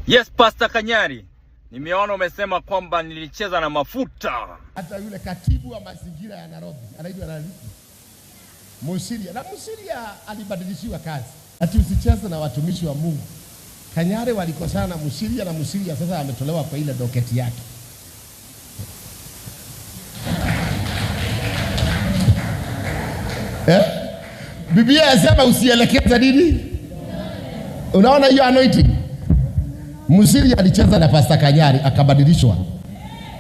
Yes, Pastor Kanyari, nimeona umesema kwamba nilicheza na mafuta. Hata yule katibu wa mazingira ya Nairobi anaitwa nani? Musiria. Na Musiria alibadilishiwa kazi. Ati usicheze na watumishi wa Mungu. Kanyari walikosana na Musiria, na Musiria sasa ametolewa kwa ile doketi yake. Biblia inasema usielekeze nini? Unaona hiyo anointing? Musiria alicheza na Pastor Kanyari akabadilishwa.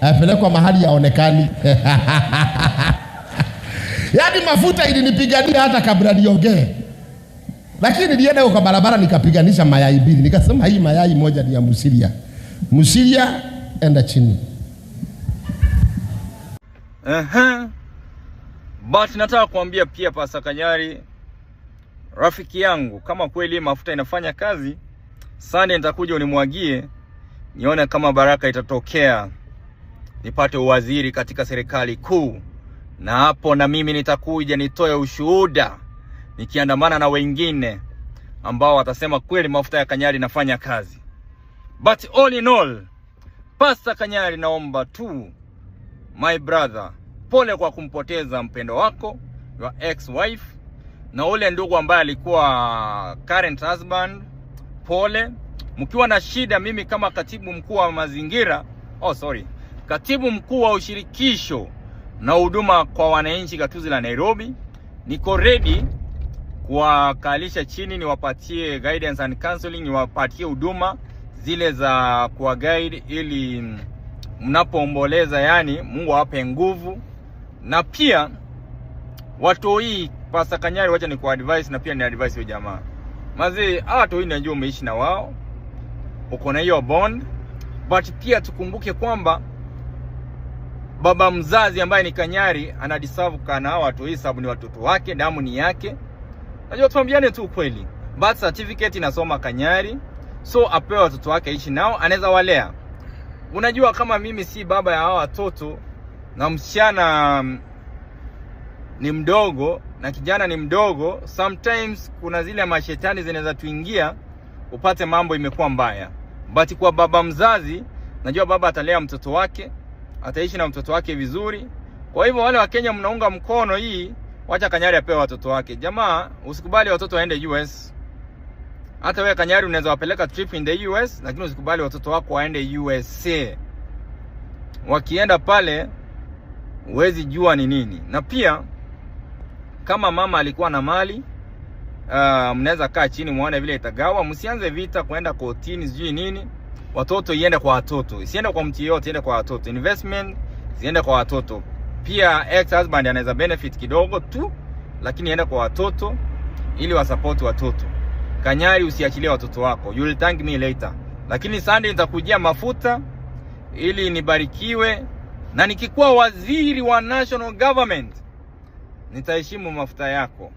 Apelekwa mahali yaonekani. Yaani mafuta ilinipigania hata kabla niongee. Lakini nilienda kwa barabara nikapiganisha mayai mbili. Nikasema hii mayai moja ni ya Musiria. Musiria enda chini. But nataka kuambia pia Pastor Kanyari, rafiki yangu, kama kweli mafuta inafanya kazi, Sunday nitakuja unimwagie nione kama baraka itatokea, nipate uwaziri katika serikali kuu, na hapo na mimi nitakuja nitoe ushuhuda nikiandamana na wengine ambao watasema kweli mafuta ya Kanyari inafanya kazi. But all in all, Pastor Kanyari, naomba tu my brother, pole kwa kumpoteza mpendo wako, your ex-wife, na ule ndugu ambaye alikuwa current husband. Pole. Mkiwa na shida, mimi kama katibu mkuu wa mazingira, katibu mkuu wa ushirikisho na huduma kwa wananchi gatuzi la Nairobi, niko ready kuwakalisha chini, niwapatie guidance and counseling, niwapatie huduma zile za kuwa guide, ili mnapoomboleza, yani Mungu awape nguvu. Na pia watu hii Pastor Kanyari, wacha ni kwa advice, na pia ni advice ya jamaa. Maze, watu hii najua umeishi na wao, uko na hiyo bond, but pia tukumbuke kwamba baba mzazi ambaye ni Kanyari ana deserve kana watu hii, sababu ni watoto wake, damu ni yake. Najua tuambiane tu kweli. Birth certificate inasoma Kanyari, so apewe watoto wake ishi nao, anaweza walea. Unajua kama mimi si baba ya hao watoto, na msichana ni mdogo na kijana ni mdogo, sometimes kuna zile mashetani zinaweza tuingia upate mambo imekuwa mbaya. But kwa baba mzazi, najua baba atalea mtoto wake, ataishi na mtoto wake vizuri. Kwa hivyo wale wa Kenya mnaunga mkono hii, wacha Kanyari apewe watoto wake. Jamaa, usikubali watoto waende US. Hata wewe Kanyari unaweza wapeleka trip in the US, lakini usikubali watoto wako waende USA. Wakienda pale huwezi jua ni nini. Na pia kama mama alikuwa na mali, mnaweza kaa chini muone vile itagawa. Msianze vita kuenda kotini sijui nini. Watoto iende kwa watoto, isiende kwa mtu yote, iende kwa watoto. Investment ziende kwa watoto. Pia ex-husband anaweza benefit kidogo tu, lakini iende kwa watoto ili wasupport watoto. Kanyari, usiachilie watoto wako. You will thank me later. Lakini Sunday nitakujia mafuta ili nibarikiwe, na nikikuwa waziri wa national government nitaheshimu mafuta yako.